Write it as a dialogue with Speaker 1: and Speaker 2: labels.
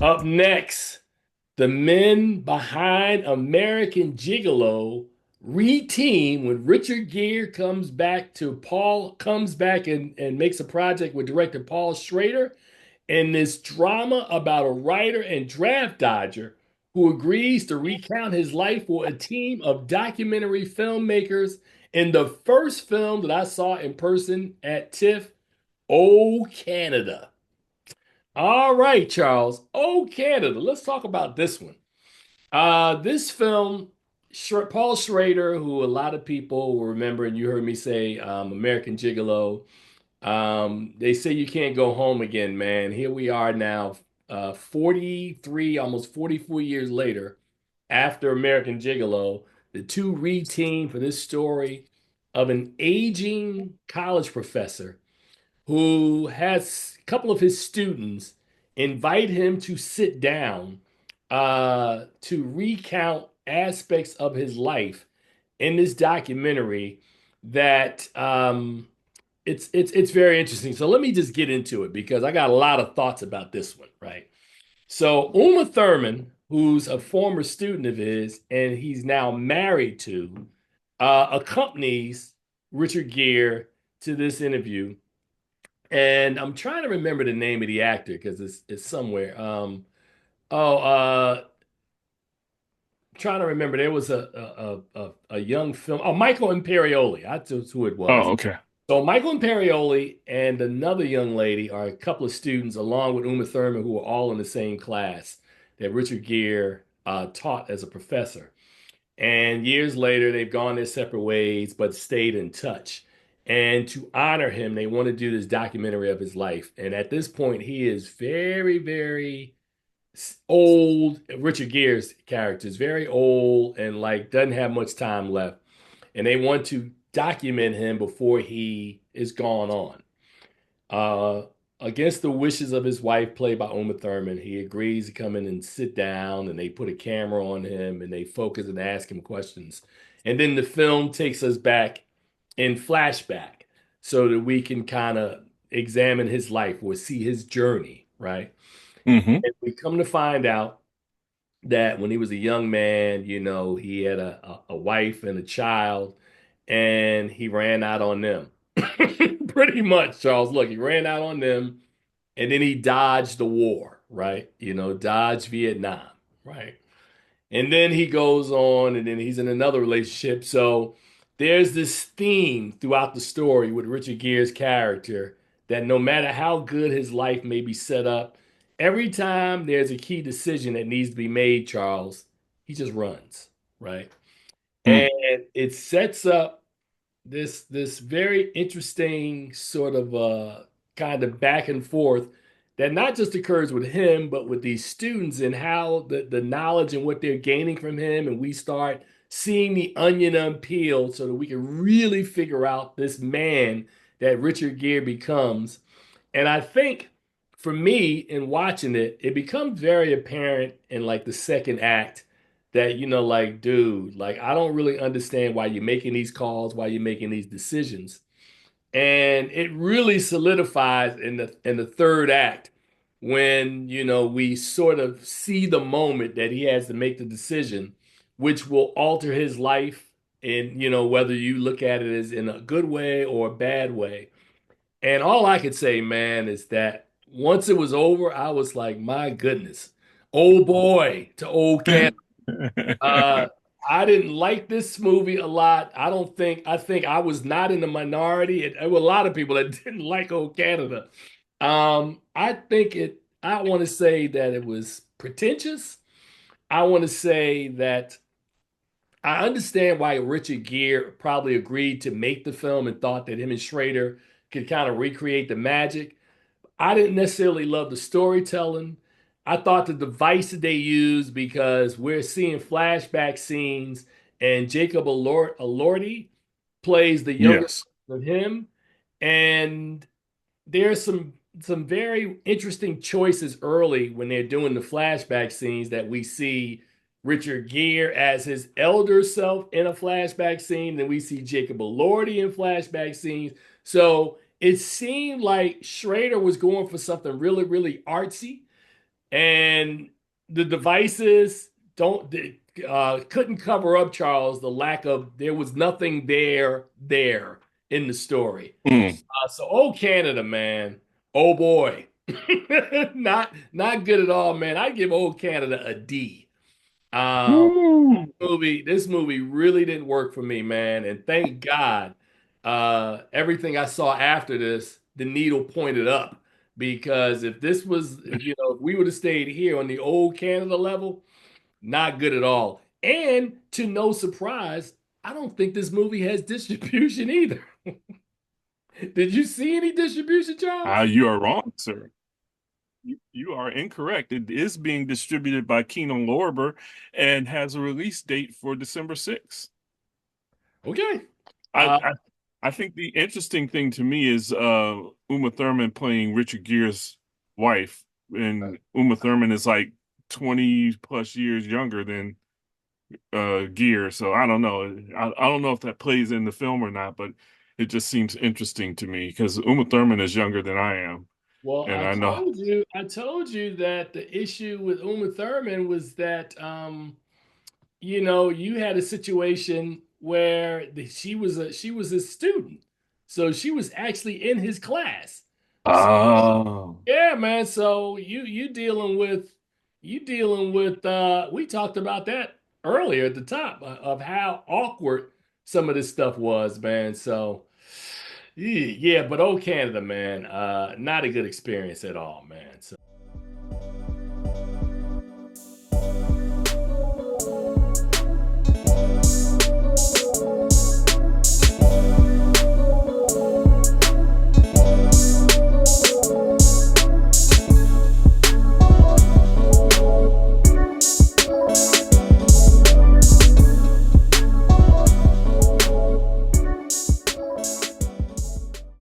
Speaker 1: Up next, the men behind American Gigolo re-team when Richard Gere comes back and makes a project with director Paul Schrader in this drama about a writer and draft dodger who agrees to recount his life for a team of documentary filmmakers in the first film that I saw in person at TIFF, Oh Canada. All right, Charles. Oh, Canada. Let's talk about this one. This film, Paul Schrader, who a lot of people will remember, and you heard me say American Gigolo. They say you can't go home again, man. Here we are now, 43, almost 44 years later, after American Gigolo, the two re-team for this story of an aging college professor who has a couple of his students invite him to sit down to recount aspects of his life in this documentary that it's very interesting. So let me just get into it because I got a lot of thoughts about this one, right? So Uma Thurman, who's a former student of his and he's now married to, accompanies Richard Gere to this interview, and I'm trying to remember the name of the actor because it's somewhere. Oh, trying to remember. There was a young film. Oh, Michael Imperioli. That's who it was.
Speaker 2: Oh, okay.
Speaker 1: So Michael Imperioli and another young lady are a couple of students, along with Uma Thurman, who are all in the same class that Richard Gere taught as a professor. And years later, they've gone their separate ways, but stayed in touch. And to honor him, they want to do this documentary of his life. And at this point, he is very, very old. Richard Gere's character is very old and like doesn't have much time left. And they want to document him before he is gone on. Uh, Against the wishes of his wife, played by Uma Thurman, he agrees to come in and sit down, and they put a camera on him and they focus and ask him questions. And then the film takes us back in flashback so that we can kind of examine his life or see his journey, right?
Speaker 2: Hmm.
Speaker 1: And we come to find out that when he was a young man, he had a wife and a child, and he ran out on them. Pretty much, Charles. Look, he ran out on them, and then he dodged the war, right? Dodged Vietnam, right? And then he goes on, and then he's in another relationship. So there's this theme throughout the story with Richard Gere's character that no matter how good his life may be set up, every time there's a key decision that needs to be made, Charles, he just runs, right? And it sets up this very interesting sort of kind of back and forth that not just occurs with him, but with these students and how the knowledge and what they're gaining from him. And we start seeing the onion unpeeled so that we can really figure out this man that Richard Gere becomes. And I think for me in watching it, it becomes very apparent in like the second act that, like, dude, like, I don't really understand why you're making these calls, why you're making these decisions. And it really solidifies in the third act when, we sort of see the moment that he has to make the decision, which will alter his life. And, whether you look at it as in a good way or a bad way. And all I could say, man, is that once it was over, I was like, my goodness, old boy to old cat. Uh, I didn't like this movie a lot. I think I was not in the minority. There were a lot of people that didn't like Old Canada. I want to say that it was pretentious. I want to say that I understand why Richard Gere probably agreed to make the film and thought that him and Schrader could kind of recreate the magic. I didn't necessarily love the storytelling. I thought the device that they used because we're seeing flashback scenes and Jacob Elordi plays the younger
Speaker 2: Yes.
Speaker 1: of him. And there's some very interesting choices early when they're doing the flashback scenes that we see Richard Gere as his elder self in a flashback scene. Then we see Jacob Elordi in flashback scenes. So it seemed like Schrader was going for something really, really artsy, And the devices don't couldn't cover up, Charles, the lack of there was nothing there in the story.
Speaker 2: Mm.
Speaker 1: So old Canada, man. Oh boy. Not good at all, man. I give old Canada a D. Um,
Speaker 2: Woo.
Speaker 1: this movie really didn't work for me, man. And thank God, everything I saw after this, the needle pointed up. Because if this was, if we would have stayed here on the old Canada level, not good at all. And to no surprise, I don't think this movie has distribution either. Did you see any distribution, Charles?
Speaker 2: You are wrong, sir. You are incorrect. It is being distributed by Kino Lorber and has a release date for December 6th.
Speaker 1: Okay.
Speaker 2: I,
Speaker 1: Uh,
Speaker 2: I I think the interesting thing to me is Uma Thurman playing Richard Gere's wife, and Uma Thurman is like 20 plus years younger than Gere. So I don't know. I don't know if that plays in the film or not, but it just seems interesting to me because Uma Thurman is younger than I am,
Speaker 1: well,
Speaker 2: and I know.
Speaker 1: I told you that the issue with Uma Thurman was that you had a situation where she was a student. So she was actually in his class. So
Speaker 2: Oh.
Speaker 1: yeah, man. So you dealing with we talked about that earlier at the top of how awkward some of this stuff was, man. So yeah, but old Canada, man, not a good experience at all, man. So